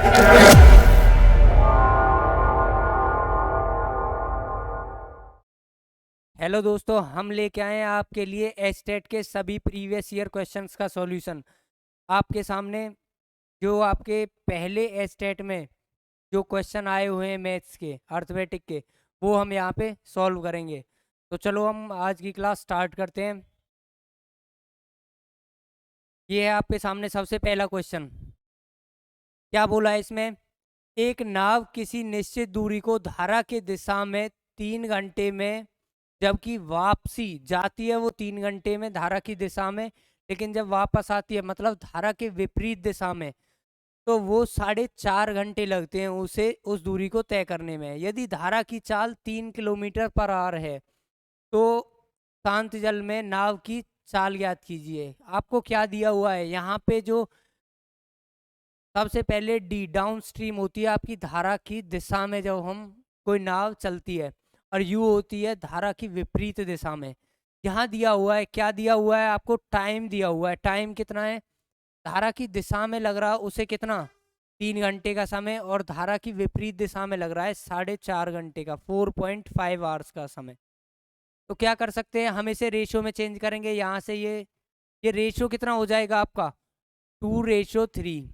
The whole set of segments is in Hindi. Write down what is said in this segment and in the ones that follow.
हेलो दोस्तों, हम लेके आए हैं आपके लिए एस्टेट के सभी प्रीवियस ईयर क्वेश्चंस का सॉल्यूशन। आपके सामने जो आपके पहले एस्टेट में जो क्वेश्चन आए हुए हैं मैथ्स के, अर्थमेटिक के, वो हम यहाँ पे सॉल्व करेंगे। तो चलो हम आज की क्लास स्टार्ट करते हैं। ये है आपके सामने सबसे पहला क्वेश्चन। क्या बोला है इसमें? एक नाव किसी निश्चित दूरी को धारा की दिशा में 3 घंटे में, जबकि वापसी जाती है वो 3 घंटे में धारा की दिशा में, लेकिन जब वापस आती है मतलब धारा के विपरीत दिशा में, तो वो 4.5 घंटे लगते हैं उसे उस दूरी को तय करने में। यदि धारा की चाल 3 किलोमीटर पर आवर है तो शांत जल में नाव की चाल ज्ञात कीजिए। आपको क्या दिया हुआ है यहाँ पे? जो सबसे पहले डी डाउन स्ट्रीम होती है आपकी धारा की दिशा में जब हम कोई नाव चलती है, और यू होती है धारा की विपरीत दिशा में। यहाँ दिया हुआ है, क्या दिया हुआ है आपको? टाइम दिया हुआ है। टाइम कितना है? धारा की दिशा में लग रहा उसे कितना? 3 घंटे का समय, और धारा की विपरीत दिशा में लग रहा है 4.5 घंटे का, 4.5 आवर्स का समय। तो क्या कर सकते हैं हम? इसे रेशियो में चेंज करेंगे। यहाँ से ये रेशियो कितना हो जाएगा आपका? 2:3।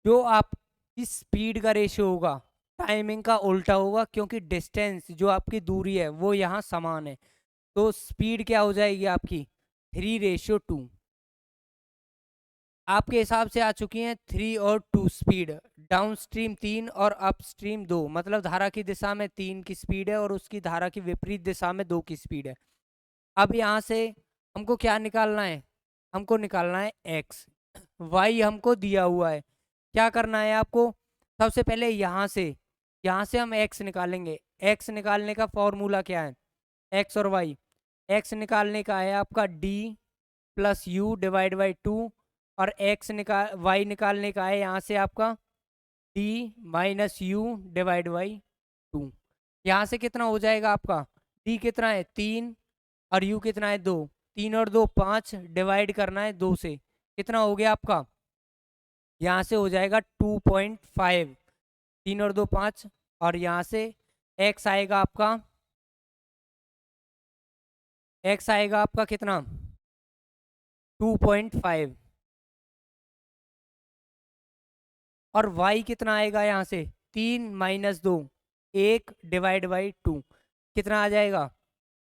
जो आपकी स्पीड का रेशियो होगा टाइमिंग का उल्टा होगा, क्योंकि डिस्टेंस जो आपकी दूरी है वो यहाँ समान है। तो स्पीड क्या हो जाएगी आपकी? 3:2। आपके हिसाब से आ चुकी हैं 3 और 2 स्पीड। डाउन स्ट्रीम 3 और अप स्ट्रीम 2, मतलब धारा की दिशा में 3 की स्पीड है और उसकी धारा की विपरीत दिशा में 2 की स्पीड है। अब यहाँ से हमको क्या निकालना है? हमको निकालना है एक्स। वाई हमको दिया हुआ है। क्या करना है आपको? सबसे पहले यहाँ से हम एक्स निकालेंगे। एक्स निकालने का फॉर्मूला क्या है? एक्स और वाई। एक्स निकालने का है आपका D plus you divide by 2, और वाई निकालने का है यहाँ से आपका D minus you divide by 2। यहाँ से कितना हो जाएगा आपका? डी कितना है? 3, और यू कितना है? 2। 3 और 2 5, डिवाइड करना है 2 से। कितना हो गया आपका? यहाँ से हो जाएगा 2.5। 3 और 2 5, और यहाँ से एक्स आएगा आपका, एक्स आएगा आपका कितना? 2.5। और y कितना आएगा यहाँ से? 3 माइनस 2, 1 डिवाइड बाई 2। कितना आ जाएगा?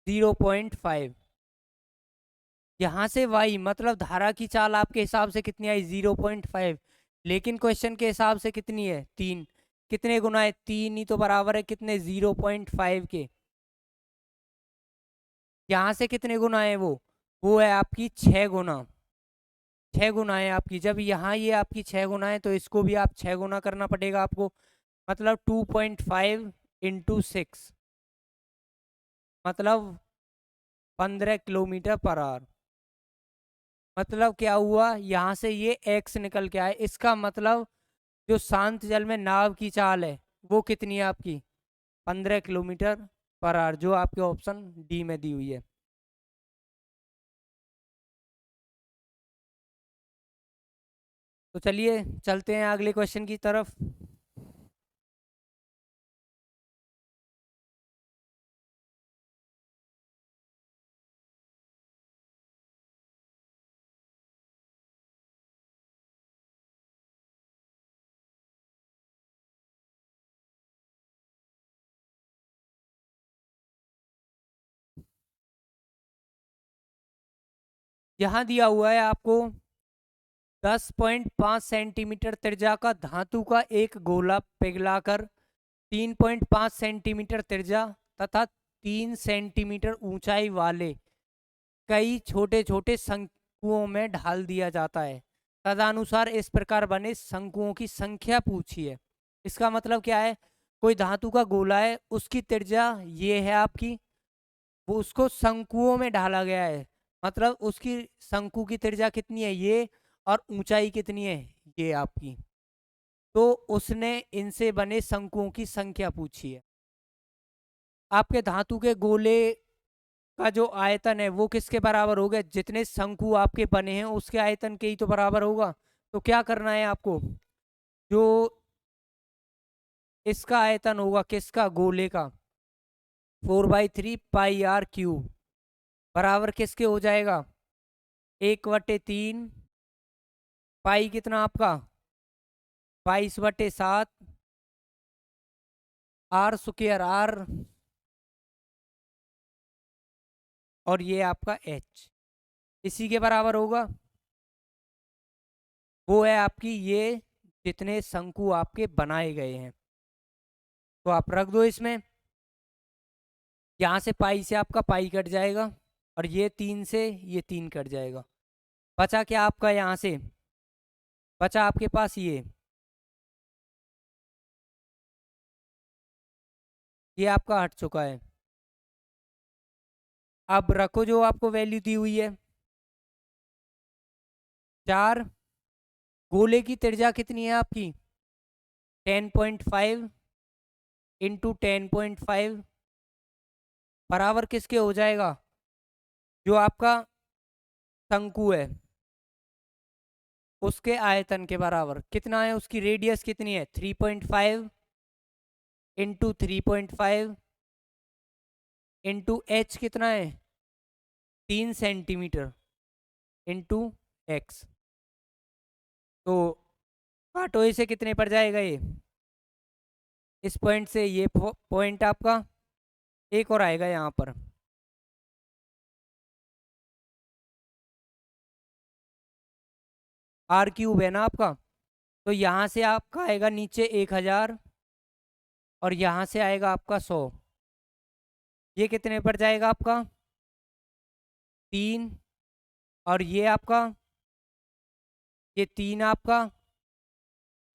0.5। यहाँ से y मतलब धारा की चाल आपके हिसाब से कितनी आई? 0.5। लेकिन क्वेश्चन के हिसाब से कितनी है? 3। कितने गुना है? 3 ही तो बराबर है कितने? 0.5 के। यहाँ से कितने गुना है वो है आपकी 6 गुना। 6 गुना है आपकी। जब यहाँ ये आपकी 6 गुना है तो इसको भी आप 6 गुना करना पड़ेगा आपको। मतलब 2.5 इंटू 6, मतलब 15 किलोमीटर पर आवर। मतलब क्या हुआ? यहाँ से ये एक्स निकल के आए। इसका मतलब जो शांत जल में नाव की चाल है वो कितनी है आपकी? 15 किलोमीटर पर आवर, जो आपके ऑप्शन डी में दी हुई है। तो चलिए चलते हैं अगले क्वेश्चन की तरफ। यहाँ दिया हुआ है आपको 10.5 सेंटीमीटर त्रिज्या का धातु का एक गोला पिघलाकर 3.5 सेंटीमीटर त्रिज्या तथा 3 सेंटीमीटर ऊंचाई वाले कई छोटे छोटे शंकुओं में ढाल दिया जाता है। तदनुसार इस प्रकार बने शंकुओं की संख्या पूछिए। इसका मतलब क्या है? कोई धातु का गोला है, उसकी त्रिज्या ये है आपकी, वो उसको शंकुओं में ढाला गया है। मतलब उसकी शंकु की त्रिज्या कितनी है? ये। और ऊंचाई कितनी है? ये आपकी। तो उसने इनसे बने शंकुओं की संख्या पूछी है। आपके धातु के गोले का जो आयतन है वो किसके बराबर होगा? जितने शंकु आपके बने हैं उसके आयतन के ही तो बराबर होगा। तो क्या करना है आपको, जो इसका आयतन होगा किसका, गोले का, 4/3 पाई r³ बराबर किसके हो जाएगा, 1/3 पाई कितना आपका 22/7 r²r और ये आपका h इसी के बराबर होगा। वो है आपकी ये जितने शंकु आपके बनाए गए हैं, तो आप रख दो इसमें। यहाँ से पाई से आपका पाई कट जाएगा और ये 3 से ये 3 कट जाएगा। बचा क्या आपका, यहाँ से बचा आपके पास ये आपका हट चुका है। अब रखो जो आपको वैल्यू दी हुई है 4। गोले की त्रिज्या कितनी है आपकी 10.5 इंटू 10.5 बराबर किसके हो जाएगा, जो आपका शंकु है उसके आयतन के बराबर। कितना है, उसकी रेडियस कितनी है 3.5 इंटू 3.5 इंटू एच कितना है 3 सेंटीमीटर इंटू एक्स। तो काटो इसे, कितने पर जाएगा ये, इस पॉइंट से ये पॉइंट आपका एक और आएगा यहाँ पर, r³ है ना आपका। तो यहाँ से आपका आएगा नीचे 1000 और यहाँ से आएगा आपका 100। ये कितने पर जाएगा आपका 3 और ये आपका ये 3 आपका,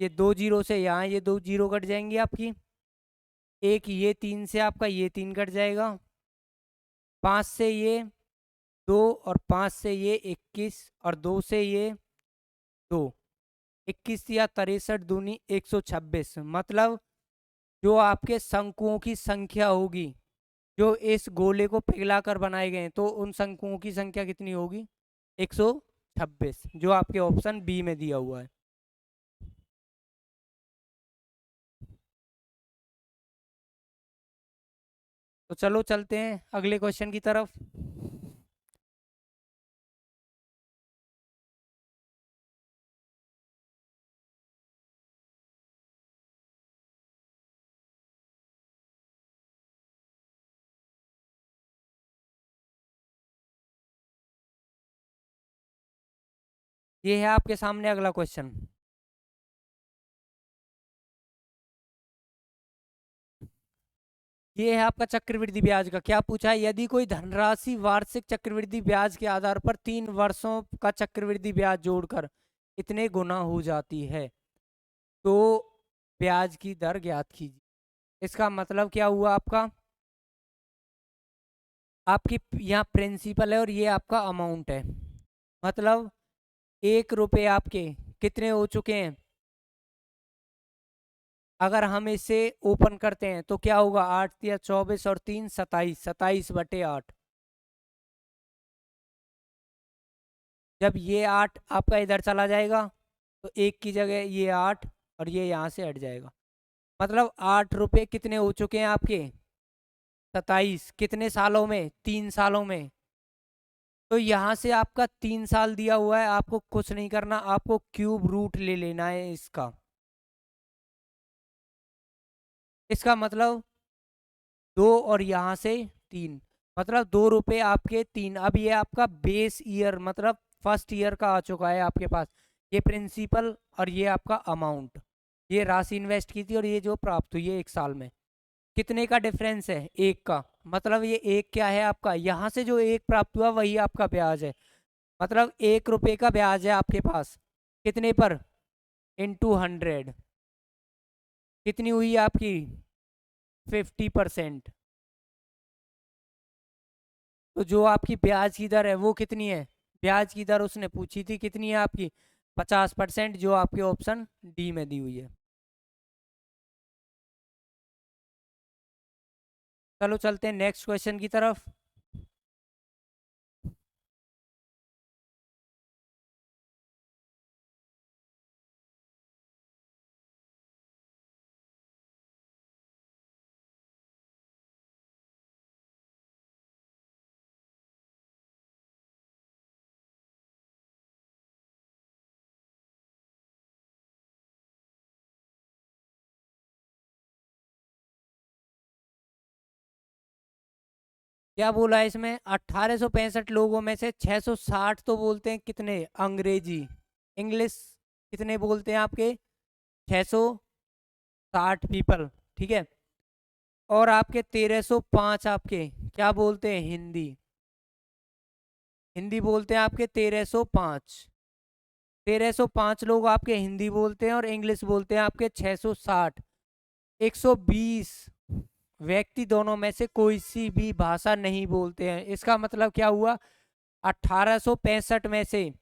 ये 2 जीरो से यहाँ ये 2 जीरो कट जाएंगी आपकी, एक ये 3 से आपका ये 3 कट जाएगा, 5 से ये 2 और 5 से ये 21 और 2 से ये 2, 21 या 63 दूनी 126। मतलब जो आपके शंकुओं की संख्या होगी जो इस गोले को पिघलाकर बनाए गए हैं, तो उन शंकुओं की संख्या कितनी होगी 126, जो आपके ऑप्शन बी में दिया हुआ है। तो चलो चलते हैं अगले क्वेश्चन की तरफ। ये है आपके सामने अगला क्वेश्चन। ये है आपका चक्रवृद्धि ब्याज का। क्या पूछा है, यदि कोई धनराशि वार्षिक चक्रवृद्धि ब्याज के आधार पर 3 वर्षों का चक्रवृद्धि ब्याज जोड़कर इतने गुना हो जाती है तो ब्याज की दर ज्ञात कीजिए। इसका मतलब क्या हुआ आपका, आपकी यहाँ प्रिंसिपल है और ये आपका अमाउंट है। मतलब 1 रुपये आपके कितने हो चुके हैं, अगर हम इसे ओपन करते हैं तो क्या होगा, 8 या 24 और 3 27, 27/8। जब ये 8 आपका इधर चला जाएगा तो एक की जगह ये 8 और ये यहाँ से हट जाएगा। मतलब 8 रुपये कितने हो चुके हैं आपके 27, कितने सालों में 3 सालों में। तो यहाँ से आपका 3 साल दिया हुआ है, आपको कुछ नहीं करना, आपको क्यूब रूट ले लेना है इसका। इसका मतलब 2 और यहाँ से 3, मतलब 2 रुपये आपके 3। अब ये आपका बेस ईयर मतलब फर्स्ट ईयर का आ चुका है आपके पास, ये प्रिंसिपल और ये आपका अमाउंट, ये राशि इन्वेस्ट की थी और ये जो प्राप्त हुई है 1 साल में। कितने का डिफरेंस है, 1 का। मतलब ये 1 क्या है आपका, यहाँ से जो 1 प्राप्त हुआ वही आपका ब्याज है। मतलब 1 रुपये का ब्याज है आपके पास, कितने पर, × 100। कितनी हुई आपकी 50%। तो जो आपकी ब्याज की दर है वो कितनी है, ब्याज की दर उसने पूछी थी कितनी है आपकी 50%, जो आपके ऑप्शन डी में दी हुई है। चलो चलते हैं नेक्स्ट क्वेश्चन की तरफ। क्या बोला है इसमें? 1865 लोगों में से 660 तो बोलते हैं कितने? अंग्रेजी, इंग्लिश कितने बोलते हैं आपके? 660 पीपल, ठीक है। और आपके 1305 आपके क्या बोलते हैं? हिंदी, हिंदी बोलते हैं आपके 1305। 1305 लोग आपके हिंदी बोलते हैं और इंग्लिश बोलते हैं आपके 660। 120 व्यक्ति दोनों में से कोई सी भी भाषा नहीं बोलते हैं। इसका मतलब क्या हुआ? 1865 में से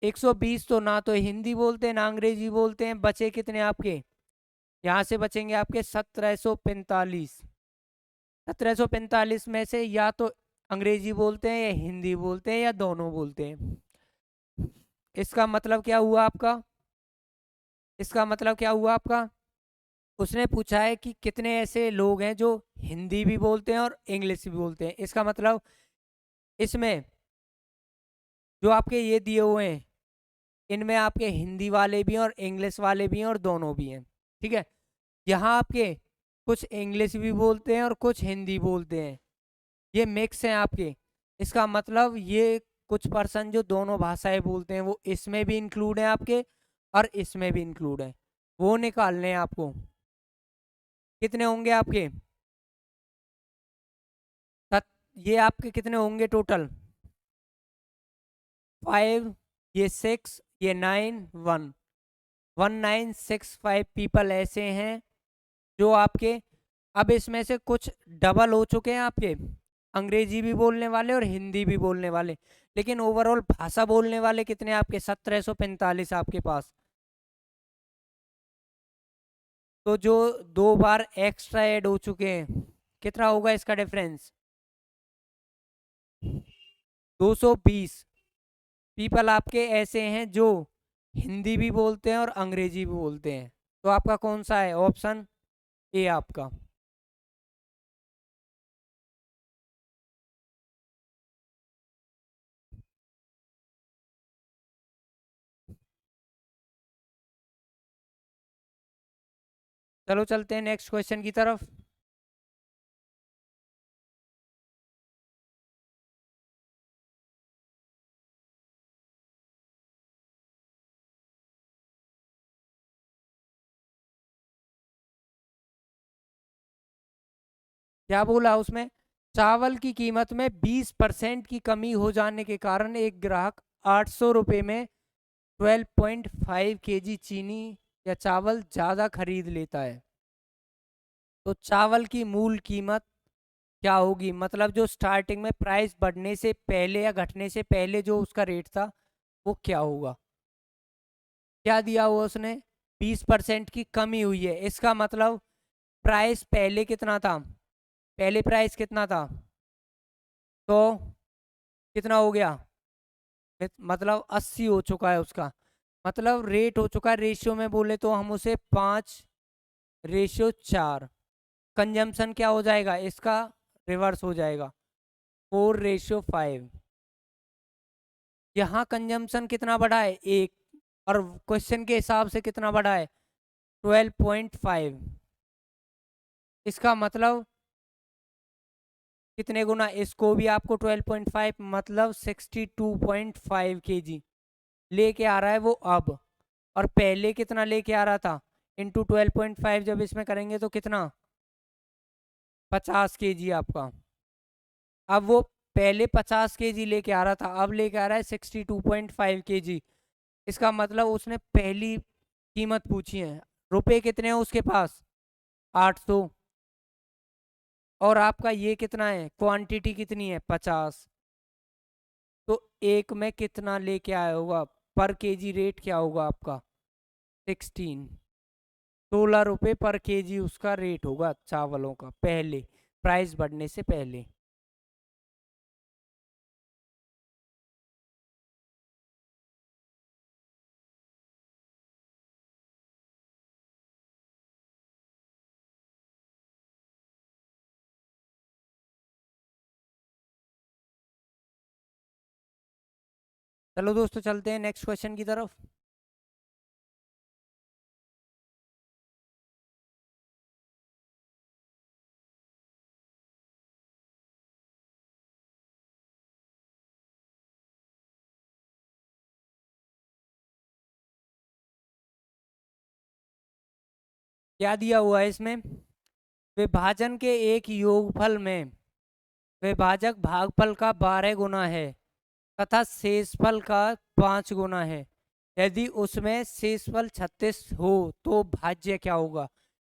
120 तो ना तो हिंदी बोलते हैं ना अंग्रेजी बोलते हैं, बचे कितने आपके? यहाँ से बचेंगे आपके 1745। 1745 में से या तो अंग्रेजी बोलते हैं या हिंदी बोलते हैं या दोनों बोलते हैं। इसका मतलब क्या हुआ आपका? इसका मतलब क्या हुआ आपका? उसने पूछा है कि कितने ऐसे लोग हैं जो हिंदी भी बोलते हैं और इंग्लिश भी बोलते हैं। इसका मतलब इसमें जो आपके ये दिए हुए हैं इनमें आपके हिंदी वाले भी हैं और इंग्लिश वाले भी हैं और दोनों भी हैं, ठीक है। यहाँ आपके कुछ इंग्लिश भी बोलते हैं और कुछ हिंदी बोलते हैं, ये मिक्स हैं आपके। इसका मतलब ये कुछ पर्सन जो दोनों भाषाएं बोलते हैं वो इसमें भी इंक्लूड है आपके और इसमें भी इंक्लूड है। वो निकालने हैं आपको। कितने होंगे आपके? सत ये आपके कितने होंगे टोटल? 5, ये 6, ये 9, 1, 1965 पीपल ऐसे हैं जो आपके। अब इसमें से कुछ डबल हो चुके हैं आपके, अंग्रेजी भी बोलने वाले और हिंदी भी बोलने वाले। लेकिन ओवरऑल भाषा बोलने वाले कितने आपके? 1745 आपके पास। तो जो 2 बार एक्स्ट्रा ऐड हो चुके हैं, कितना होगा इसका डिफरेंस? 220 पीपल आपके ऐसे हैं जो हिंदी भी बोलते हैं और अंग्रेजी भी बोलते हैं। तो आपका कौन सा है? ऑप्शन ए आपका। चलो चलते हैं नेक्स्ट क्वेश्चन की तरफ। क्या बोला उसमें? चावल की कीमत में 20% की कमी हो जाने के कारण एक ग्राहक 800 रुपये में 12.5 kg चीनी या चावल ज्यादा खरीद लेता है। तो चावल की मूल कीमत क्या होगी? मतलब जो स्टार्टिंग में प्राइस बढ़ने से पहले या घटने से पहले जो उसका रेट था वो क्या होगा? क्या दिया हुआ उसने? 20% की कमी हुई है। इसका मतलब प्राइस पहले कितना था? पहले प्राइस कितना था? तो कितना हो गया? मतलब 80 हो चुका है उसका। मतलब रेट हो चुका है, रेशियो में बोले तो हम उसे 5:4। कंजम्पशन क्या हो जाएगा इसका? रिवर्स हो जाएगा, 4:5। यहाँ कंजम्पशन कितना बढ़ा है? 1। और क्वेश्चन के हिसाब से कितना बढ़ा है? 12.5। इसका मतलब कितने गुना? इसको भी आपको 12.5 मतलब 62.5 kg लेके आ रहा है वो अब। और पहले कितना लेके आ रहा था? इंटू 12.5 जब इसमें करेंगे तो कितना? 50 kg आपका। अब वो पहले 50 kg लेके आ रहा था, अब लेके आ रहा है 62.5 kg। इसका मतलब उसने पहली कीमत पूछी है। रुपए कितने हैं उसके पास? 800। और आपका ये कितना है? क्वांटिटी कितनी है? 50। तो एक में कितना लेके आया होगा? पर केजी रेट क्या होगा आपका? 16 रुपये पर केजी उसका रेट होगा चावलों का, पहले प्राइस बढ़ने से पहले। चलो दोस्तों चलते हैं नेक्स्ट क्वेश्चन की तरफ। क्या दिया हुआ है इसमें? विभाजन के एक योगफल में विभाजक भागफल का 12 गुना है तथा शेषफल का 5 गुना है। यदि उसमें शेषफल 36 हो तो भाज्य क्या होगा?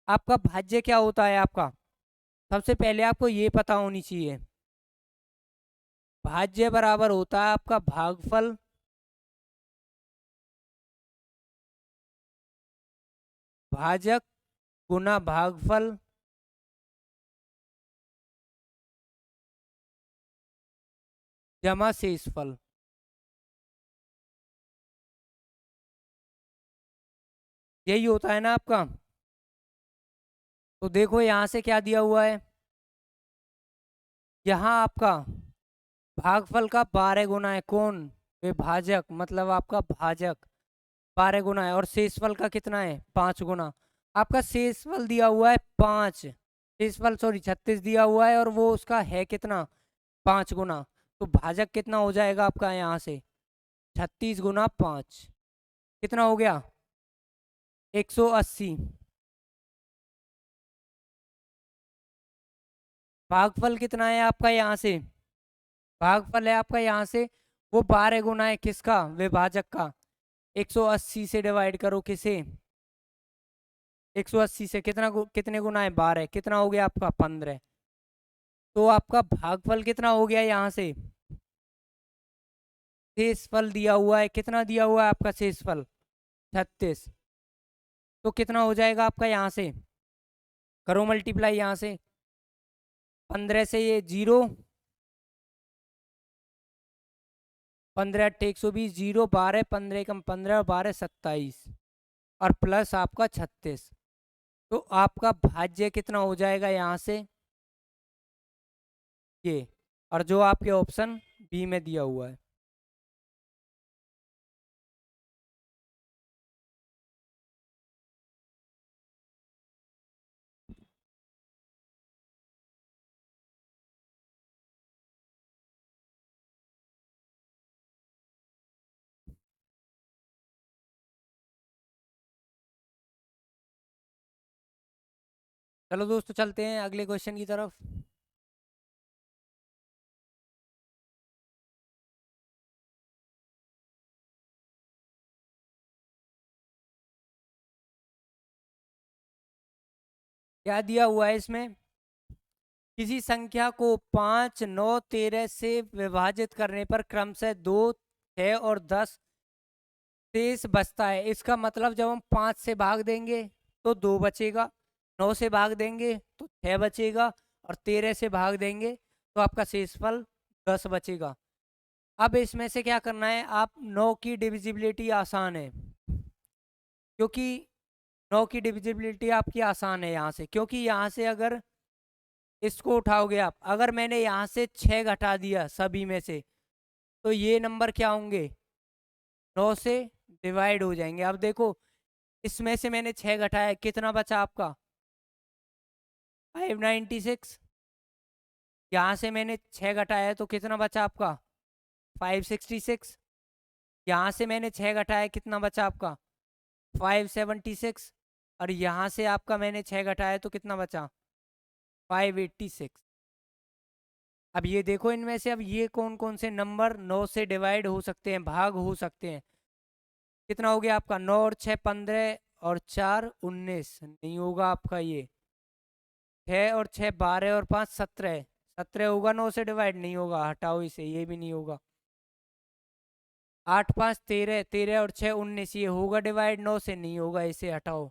आपका भाज्य क्या होता है आपका? सबसे पहले आपको ये पता होनी चाहिए। भाज्य बराबर होता है आपका भागफल भाजक गुना भागफल जमा शेषफल। यही होता है ना आपका। तो देखो यहाँ से क्या दिया हुआ है, यहाँ आपका भागफल का 12 गुना है। कौन? विभाजक मतलब आपका भाजक 12 गुना है और शेषफल का कितना है? 5 गुना। आपका शेषफल दिया हुआ है 5, शेषफल सॉरी 36 दिया हुआ है और वो उसका है कितना? 5 गुना। तो भाजक कितना हो जाएगा आपका यहाँ से? 36 गुना 5 कितना हो गया? 180। भागफल कितना है आपका यहाँ से? भागफल है आपका यहाँ से वो 12 गुना है किसका? विभाजक का। 180 से डिवाइड करो किसे? 180 से कितने गुना है? 12। कितना हो गया आपका? 15। तो आपका भागफल कितना हो गया यहाँ से? शेषफल दिया हुआ है कितना? दिया हुआ है आपका शेषफल 36। तो कितना हो जाएगा आपका यहाँ से? करो मल्टीप्लाई यहाँ से। 15 से ये 0, 15 8 120, 0 12, 15 कम 15 12 27 और प्लस आपका 36। तो आपका भाज्य कितना हो जाएगा यहाँ से? ये। और जो आपके ऑप्शन बी में दिया हुआ है। चलो दोस्तों चलते हैं अगले क्वेश्चन की तरफ। क्या दिया हुआ है इसमें? किसी संख्या को 5 9 13 से विभाजित करने पर क्रमशः 2 6 और 10 शेष बचता है। इसका मतलब जब हम 5 से भाग देंगे तो 2 बचेगा, 9 से भाग देंगे तो 6 बचेगा और 13 से भाग देंगे तो आपका शेषफल 10 बचेगा। अब इसमें से क्या करना है? आप 9 की डिविजिबिलिटी आसान है, क्योंकि 9 की डिविजिबिलिटी आपकी आसान है यहाँ से, क्योंकि यहाँ से अगर इसको उठाओगे आप, अगर मैंने यहाँ से 6 घटा दिया सभी में से तो ये नंबर क्या होंगे? 9 से डिवाइड हो जाएंगे। अब देखो इसमें से मैंने 6 घटाया, कितना बचा आपका? 596। यहाँ से मैंने 6 घटाया तो कितना बचा आपका? 566। यहाँ से मैंने 6 घटाया कितना बचा आपका? 576। और यहाँ से आपका मैंने 6 घटाया तो कितना बचा? 586। अब ये देखो इनमें से अब ये कौन कौन से नंबर 9 से डिवाइड हो सकते हैं, भाग हो सकते हैं। कितना हो गया आपका? 9 और 6 15 और 4 19, नहीं होगा आपका ये। 6 और 6 12 और 5 17, 17 होगा 9 से डिवाइड? नहीं होगा, हटाओ इसे, ये भी नहीं होगा। 8 5 13, 13 और 6 19, ये होगा डिवाइड? 9 से नहीं होगा, इसे हटाओ।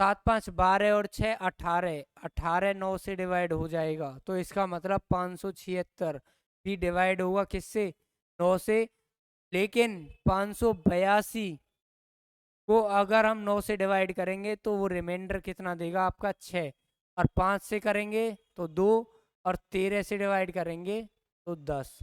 7 5 12 और 6 18, 18 9 से डिवाइड हो जाएगा तो इसका मतलब 576 भी डिवाइड होगा किससे? 9 से। लेकिन 582 को अगर हम 9 से डिवाइड करेंगे तो वो रिमाइंडर कितना देगा आपका? 6। और 5 से करेंगे तो 2 और 13 से डिवाइड करेंगे तो 10।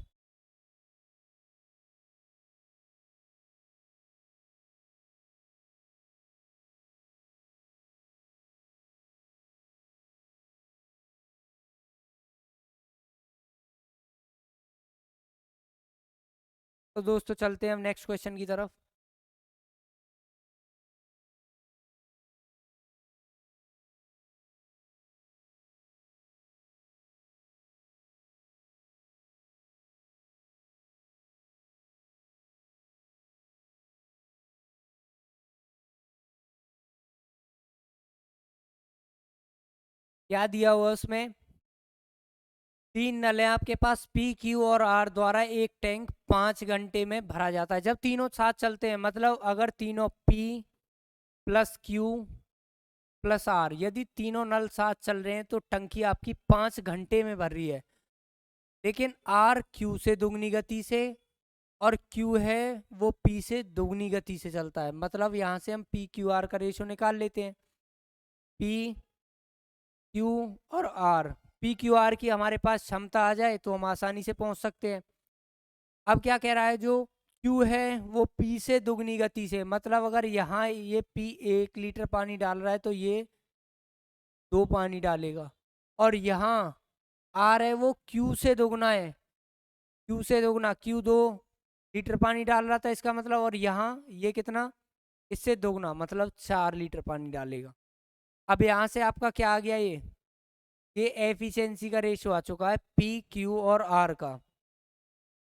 तो दोस्तों चलते हैं हम नेक्स्ट क्वेश्चन की तरफ। क्या दिया हुआ है उसमें? 3 नल है आपके पास, पी क्यू और आर द्वारा एक टैंक 5 घंटे में भरा जाता है। जब तीनों साथ चलते हैं, मतलब अगर तीनों P plus Q plus R, यदि तीनों नल साथ चल रहे हैं तो टंकी आपकी 5 घंटे में भर रही है। लेकिन आर क्यू से दुगनी गति से और क्यू है वो पी से दुगनी गति से चलता है। मतलब यहाँ से हम पी क्यू आर का रेशो निकाल लेते हैं। पी क्यू और आर, पी क्यू आर की हमारे पास क्षमता आ जाए तो हम आसानी से पहुंच सकते हैं। अब क्या कह रहा है, जो क्यू है वो पी से दुगनी गति से, मतलब अगर यहाँ ये पी 1 लीटर पानी डाल रहा है तो ये 2 पानी डालेगा। और यहाँ आर है वो क्यू से दुगना है, क्यू से दुगना, क्यू 2 लीटर पानी डाल रहा था इसका मतलब, और यहाँ ये कितना, इससे दुगना, मतलब 4 लीटर पानी डालेगा। अब यहाँ से आपका क्या आ गया, ये एफिशिएंसी का रेशो आ चुका है पी क्यू और आर का।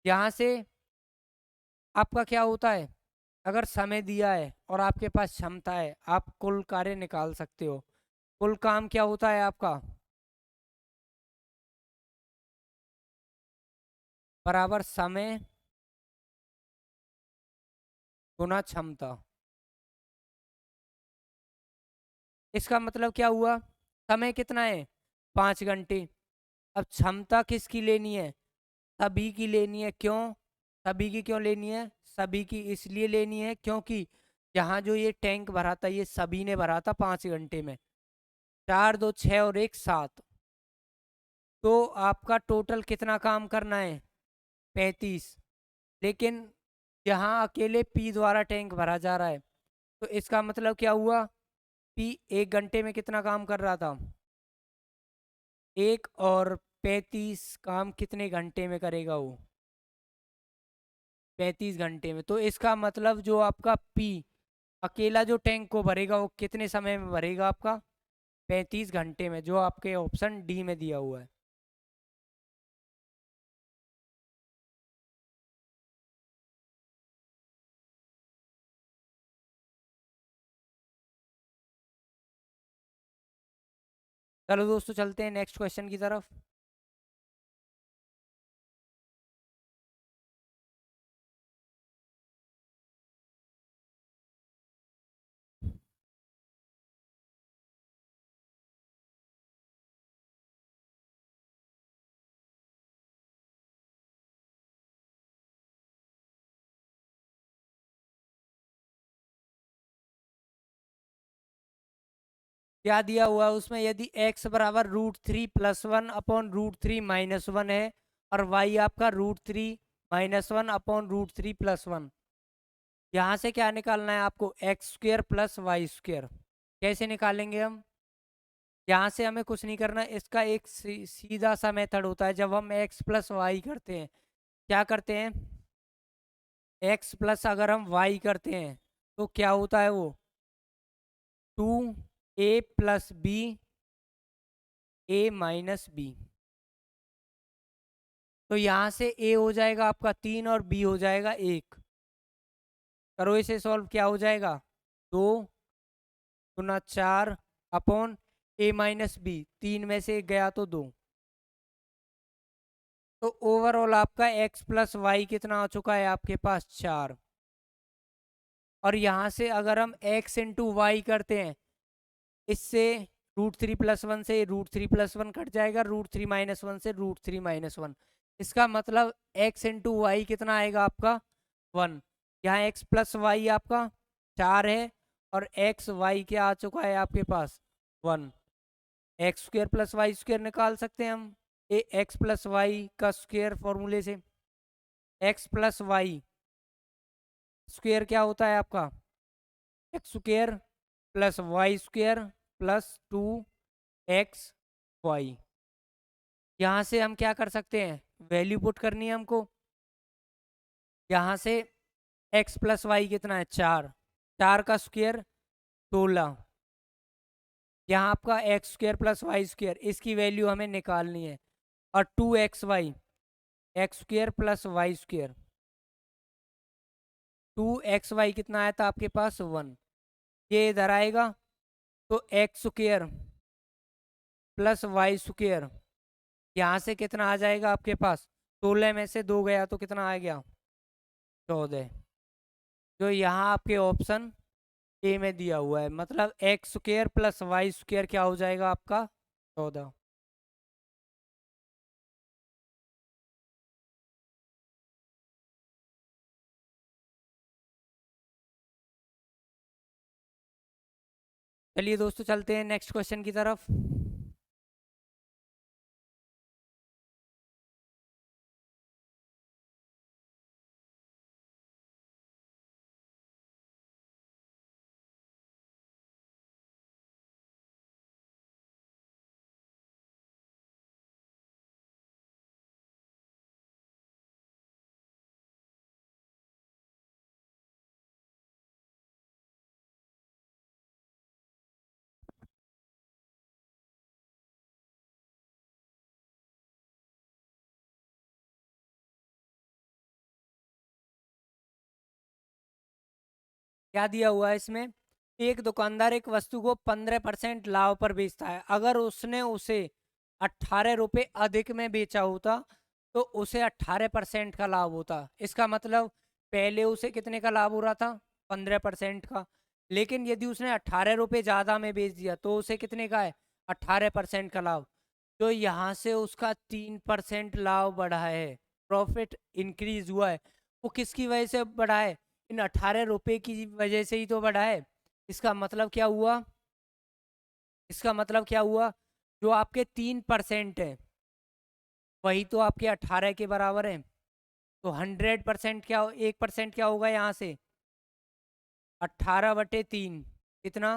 यहाँ से आपका क्या होता है, अगर समय दिया है और आपके पास क्षमता है, आप कुल कार्य निकाल सकते हो। कुल काम क्या होता है आपका, बराबर समय गुना क्षमता। इसका मतलब क्या हुआ, समय कितना है 5 घंटे। अब क्षमता किसकी लेनी है, सभी की लेनी है। क्यों सभी की क्यों लेनी है, सभी की इसलिए लेनी है क्योंकि यहाँ जो ये टैंक भरा था ये सभी ने भरा था 5 घंटे में। 4 2 6 और 1 7, तो आपका टोटल कितना काम करना है, 35। लेकिन यहाँ अकेले पी द्वारा टैंक भरा जा रहा है, तो इसका मतलब क्या हुआ, पी 1 घंटे में कितना काम कर रहा था, 1, और 35 काम कितने घंटे में करेगा वो, 35 घंटे में। तो इसका मतलब जो आपका पी अकेला जो टैंक को भरेगा वो कितने समय में भरेगा आपका, 35 घंटे में, जो आपके ऑप्शन डी में दिया हुआ है। चलो दोस्तों चलते हैं नेक्स्ट क्वेश्चन की तरफ। क्या दिया हुआ है उसमें, यदि x बराबर √3 + 1/√3 - 1 है और y आपका √3 - 1/√3 + 1, यहाँ से क्या निकालना है आपको, x² + y²। कैसे निकालेंगे हम, यहाँ से हमें कुछ नहीं करना, इसका एक सीधा सा मेथड होता है। जब हम x + y करते हैं, क्या करते हैं, x प्लस अगर हम y करते हैं तो क्या होता है वो, 2a + b a - b। तो यहाँ से a हो जाएगा आपका 3 और b हो जाएगा 1। करो इसे सॉल्व, क्या हो जाएगा, 2 × 4/a - b, 3 में से 1 गया तो 2। तो ओवरऑल आपका x + y कितना आ चुका है आपके पास, 4। और यहाँ से अगर हम x × y करते हैं, इससे √3 + 1 से √3 + 1 कट जाएगा, √3 - 1 से √3 - 1। इसका मतलब x × y कितना आएगा आपका, 1। यहाँ x + y आपका 4 है और x y क्या आ चुका है आपके पास, 1। x² + y² निकाल सकते हैं हम, x + y का स्क्वायर फॉर्मूले से। x + y स्क्वायर क्या होता है आपका, x² + y² + 2xy। यहाँ से हम क्या कर सकते हैं, वैल्यू पुट करनी है हमको। यहाँ से x + y कितना है, 4, 4 का स्क्वायर 16। यहाँ आपका x² + y², इसकी वैल्यू हमें निकालनी है। और 2xy, x² + y², 2xy कितना आया था आपके पास, 1। ये इधर आएगा तो x² प्लस वाई स्क्वेयर, यहाँ से कितना आ जाएगा आपके पास, 16 में से 2 गया तो कितना आ गया, 14। जो यहाँ आपके ऑप्शन ए में दिया हुआ है, मतलब x square plus y square क्या हो जाएगा आपका, 14। चलिए दोस्तों चलते हैं नेक्स्ट क्वेश्चन की तरफ। क्या दिया हुआ है इसमें, एक दुकानदार एक वस्तु को 15% लाभ पर बेचता है, अगर उसने उसे 18 रुपये अधिक में बेचा होता तो उसे 18% का लाभ होता। इसका मतलब पहले उसे कितने का लाभ हो रहा था, 15% का, लेकिन यदि उसने 18 रुपये ज़्यादा में बेच दिया तो उसे कितने का है, 18% का लाभ। तो यहाँ से उसका 3% लाभ बढ़ा है, प्रॉफिट इंक्रीज हुआ है। वो किसकी वजह से बढ़ा है, इन 18 रुपये की वजह से ही तो बढ़ा है। इसका मतलब क्या हुआ, इसका मतलब क्या हुआ, जो आपके 3% है वही तो आपके 18 के बराबर है। तो 100% क्या 1% क्या होगा यहाँ से, 18/3 कितना,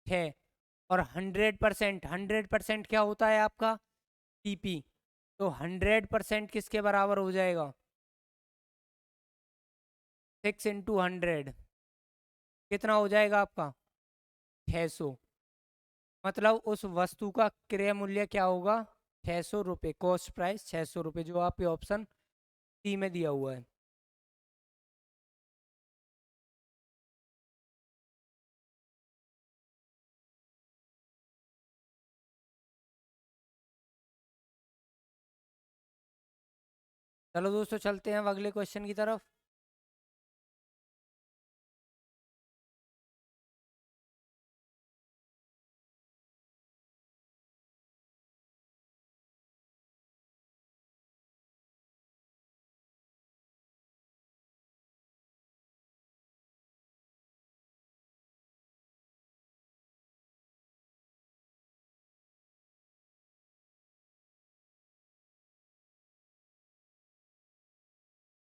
6। और 100% क्या होता है आपका, पीपी। तो 100% किसके बराबर हो जाएगा, 6 × 100 कितना हो जाएगा आपका, 600। मतलब उस वस्तु का क्रय मूल्य क्या होगा, 600 रुपये, कॉस्ट प्राइस 600 रुपये, जो आपके ऑप्शन सी में दिया हुआ है। चलो दोस्तों चलते हैं अब अगले क्वेश्चन की तरफ।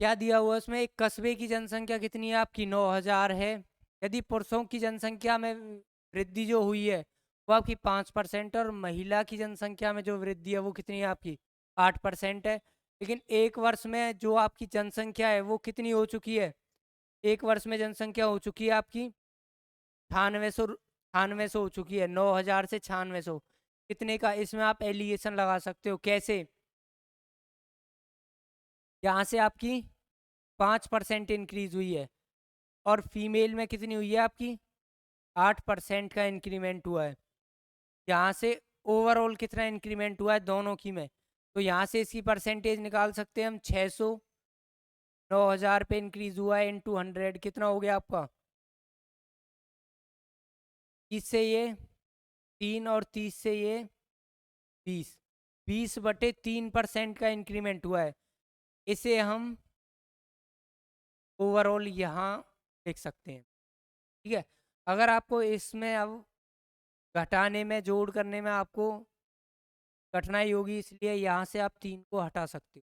क्या दिया हुआ है उसमें, एक कस्बे की जनसंख्या कितनी है आपकी, 9,000 है। यदि पुरुषों की जनसंख्या में वृद्धि जो हुई है वो आपकी 5% और महिला की जनसंख्या में जो वृद्धि है वो कितनी है आपकी, 8% है। लेकिन एक वर्ष में जो आपकी जनसंख्या है वो कितनी हो चुकी है, एक वर्ष में जनसंख्या हो चुकी है आपकी 9600 हो चुकी है, 9,000 से 9600 कितने का। इसमें आप एलिगेशन लगा सकते हो, कैसे, यहाँ से आपकी 5% इंक्रीज हुई है और फीमेल में कितनी हुई है आपकी, 8% का इंक्रीमेंट हुआ है। यहाँ से ओवरऑल कितना इंक्रीमेंट हुआ है दोनों की में, तो यहाँ से इसकी परसेंटेज निकाल सकते हैं हम, 600, 9,000 पे इंक्रीज हुआ है इंटू 100 कितना हो गया आपका, 30 से ये 3 और 30 से ये 20, 20/3% का इंक्रीमेंट हुआ है। इसे हम ओवरऑल यहाँ देख सकते हैं। ठीक है, अगर आपको इसमें अब घटाने में जोड़ करने में आपको कठिनाई होगी, इसलिए यहाँ से आप 3 को हटा सकते हो।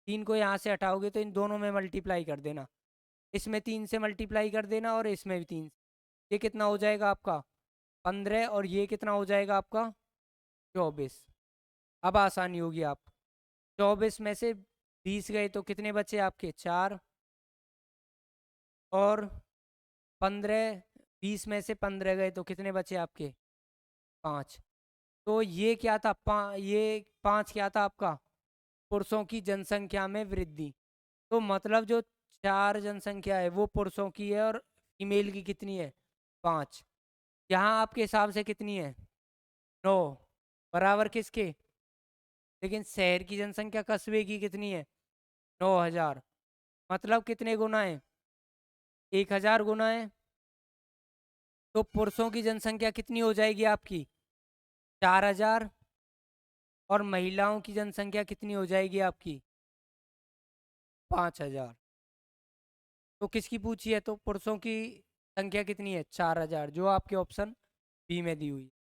3 को यहाँ से हटाओगे तो इन दोनों में मल्टीप्लाई कर देना, इसमें 3 से मल्टीप्लाई कर देना और इसमें भी 3। ये कितना हो जाएगा आपका, 15, और ये कितना हो जाएगा आपका, 24। अब आसानी होगी, आप 24 में से 20 गए तो कितने बचे आपके, 4, और 15, 20 में से 15 गए तो कितने बचे आपके, 5। तो ये क्या था, ये 5 क्या था आपका, पुरुषों की जनसंख्या में वृद्धि। तो मतलब जो 4 जनसंख्या है वो पुरुषों की है और फीमेल की कितनी है, 5। यहाँ आपके हिसाब से कितनी है, 9 बराबर किसके? लेकिन शहर की जनसंख्या कस्बे की कितनी है? 9,000। मतलब कितने गुना है? 1,000 गुना है। तो पुरुषों की जनसंख्या कितनी हो जाएगी आपकी? 4,000। और महिलाओं की जनसंख्या कितनी हो जाएगी आपकी? 5,000। तो किसकी पूछी है? तो पुरुषों की संख्या कितनी है? 4,000, जो आपके ऑप्शन बी में दी हुई है।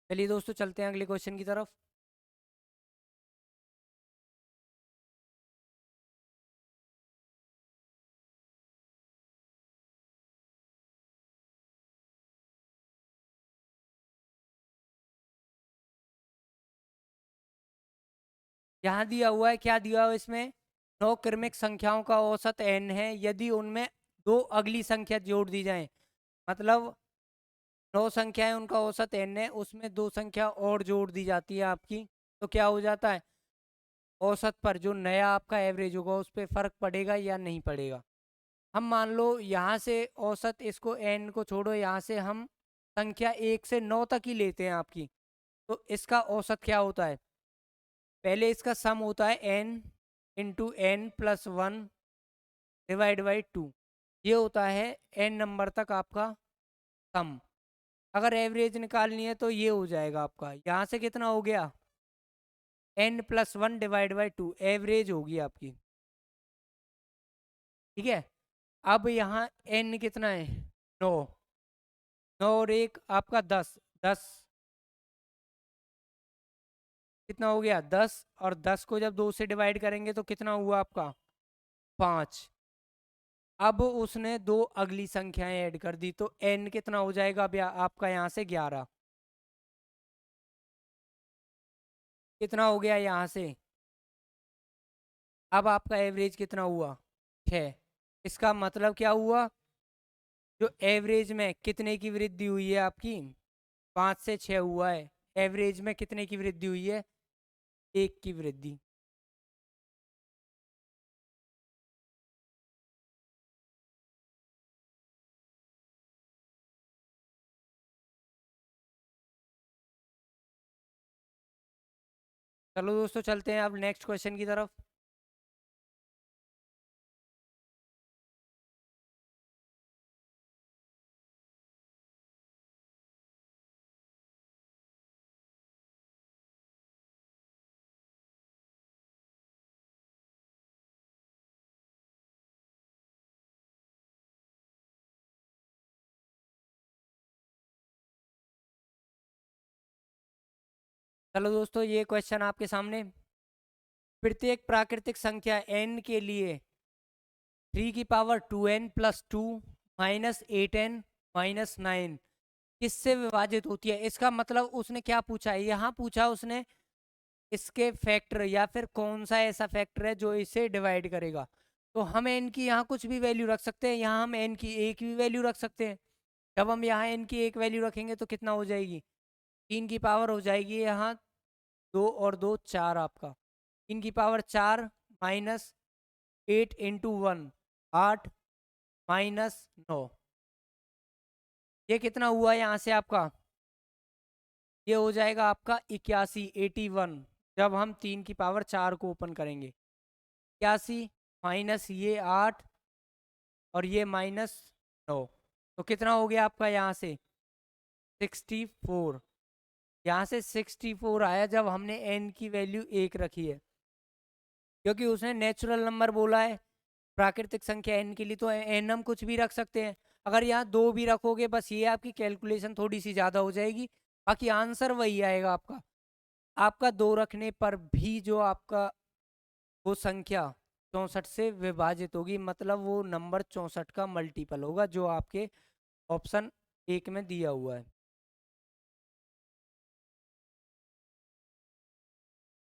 चलिए दोस्तों, चलते हैं अगले क्वेश्चन की तरफ। यहाँ दिया हुआ है, क्या दिया हुआ है इसमें? 9 क्रमिक संख्याओं का औसत n है यदि उनमें 2 अगली संख्या जोड़ दी जाए। मतलब 9 संख्याएं, उनका औसत n है, उसमें 2 संख्या और जोड़ दी जाती है आपकी। तो क्या हो जाता है? औसत पर जो नया आपका एवरेज होगा उस पर फर्क पड़ेगा या नहीं पड़ेगा। हम मान लो यहाँ से औसत, इसको n को छोड़ो, यहाँ से हम संख्या 1 से 9 तक ही लेते हैं आपकी। तो इसका औसत क्या होता है? पहले इसका सम होता है n into n plus one divide by two. ये होता है n नंबर तक आपका सम। अगर एवरेज निकालनी है तो ये हो जाएगा आपका, यहाँ से कितना हो गया? n plus one divide by to average होगी आपकी। ठीक है। अब यहाँ n कितना है? 9। 9 और एक आपका 10। 10 कितना हो गया? 10। और 10 को जब 2 से डिवाइड करेंगे तो कितना हुआ आपका? 5। अब उसने 2 अगली संख्याएं ऐड कर दी तो n कितना हो जाएगा अब आपका? यहाँ से 11। कितना हो गया यहाँ से? अब आपका एवरेज कितना हुआ? 6। इसका मतलब क्या हुआ? जो एवरेज में कितने की वृद्धि हुई है आपकी? 5 से 6 हुआ है। एवरेज में कितने की वृद्धि हुई है? 1 की वृद्धि। चलो दोस्तों, चलते हैं अब नेक्स्ट क्वेश्चन की तरफ। चलो दोस्तों, ये क्वेश्चन आपके सामने। प्रत्येक प्राकृतिक संख्या n के लिए 3 की power 2n plus two minus 8n minus 9 किससे विभाजित होती है? इसका मतलब उसने क्या पूछा है? यहाँ पूछा उसने इसके फैक्टर, या फिर कौन सा ऐसा फैक्टर है जो इसे डिवाइड करेगा। तो हम n की यहाँ कुछ भी वैल्यू रख सकते हैं, यहाँ हम n की एक भी वैल्यू रख सकते हैं। जब हम यहाँ n की एक वैल्यू रखेंगे तो कितना हो जाएगी? 3 की पावर हो जाएगी यहाँ 2 और 2 4 आपका। 3 की पावर 4 माइनस 8 इंटू 1 8 माइनस 9। ये कितना हुआ यहाँ से आपका? ये हो जाएगा आपका 81 81। जब हम 3 की पावर 4 को ओपन करेंगे, 81 माइनस ये 8 और ये -9। तो कितना हो गया आपका यहाँ से? 64। यहाँ से 64 आया जब हमने n की वैल्यू 1 रखी है, क्योंकि उसने नेचुरल नंबर बोला है प्राकृतिक संख्या n के लिए, तो n हम कुछ भी रख सकते हैं। अगर यहाँ 2 भी रखोगे, बस ये आपकी कैलकुलेशन थोड़ी सी ज़्यादा हो जाएगी, बाकी आंसर वही आएगा आपका। आपका 2 रखने पर भी जो आपका वो संख्या 64 से विभाजित होगी, मतलब वो नंबर 64 का मल्टीपल होगा जो आपके ऑप्शन 1 में दिया हुआ है।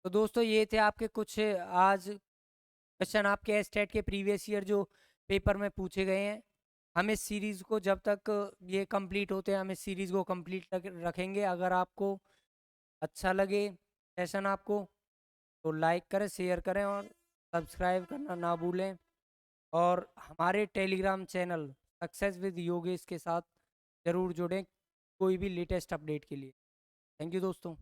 तो दोस्तों, ये थे आपके कुछ आज क्वेश्चन आपके स्टेट के प्रीवियस ईयर जो पेपर में पूछे गए हैं। हम इस सीरीज़ को जब तक ये कंप्लीट होते हैं हम इस सीरीज़ को कंप्लीट रखेंगे। अगर आपको अच्छा लगे सेशन आपको, तो लाइक करें, शेयर करें और सब्सक्राइब करना ना भूलें। और हमारे Telegram channel success with Yogesh के साथ ज़रूर जुड़ें कोई भी लेटेस्ट अपडेट के लिए। थैंक यू दोस्तों।